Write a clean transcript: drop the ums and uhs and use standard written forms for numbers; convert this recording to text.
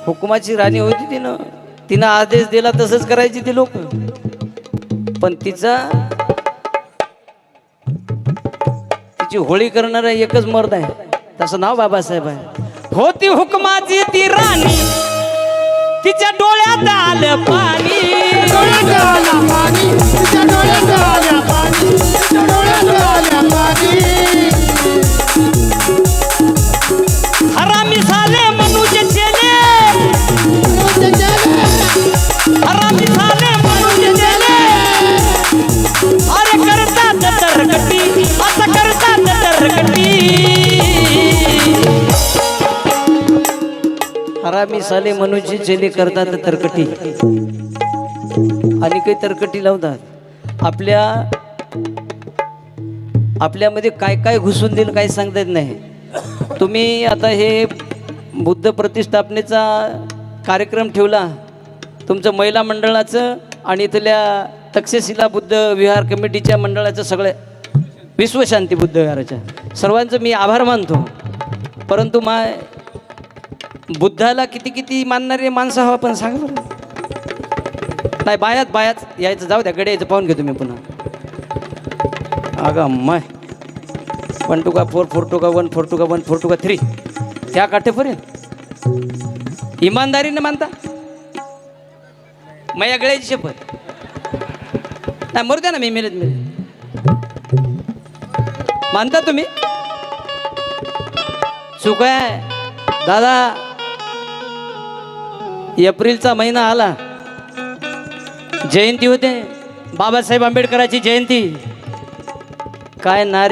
हुकुमाची राणी होती तिनं आदेश दिला तसंच करायची ती लोक. पण तिची होळी करणारा एकच मर्द आहे, त्याचं नाव बाबासाहेब आहे. होती हुकुमाची ती राणी, तिच्या डोळ्यात आलं पाणी, डोळ्यात आलं पाणी, तिच्या डोळ्यात आलं पाणी, तिच्या डोळ्यात आलं पाणी. हरामी साले मनुष्य चेले, हरामी साले मनुष्य चेले, अरे करतात तरकटी, असं करतात तरकटी. हरामी साले मनुष्य चेले करतात तरकटी आणि काही तरकटी लावतात. आपल्यामध्ये काय काय घुसून देईल काही सांगता येत नाही. तुम्ही आता हे बुद्ध प्रतिष्ठापनेचा कार्यक्रम ठेवला, तुमचं महिला मंडळाचं आणि इथल्या तक्षशिला बुद्ध विहार कमिटीच्या मंडळाचं, सगळ्या विश्वशांती बुद्ध विहाराच्या सर्वांचं मी आभार मानतो. परंतु बुद्धाला किती किती मानणारे माणसं हवा पण सांगा बरं. नाही बायात यायचं, जाऊ द्या, गडे यायचं पाहून घेतो मी पुन्हा. अगं माय 1 2 4 4 2 1 4 2 1 4 2 3 त्या काठेपर्यंत इमानदारीने मानता मया गळ्याची शपथ नाही, मरू द्या ना, मी मेलेत मानता तुम्ही. चूक आहे दादा. एप्रिलचा महिना आला, जयंती होते बाबासाहेब आंबेडकरांची जयंती. काय नारे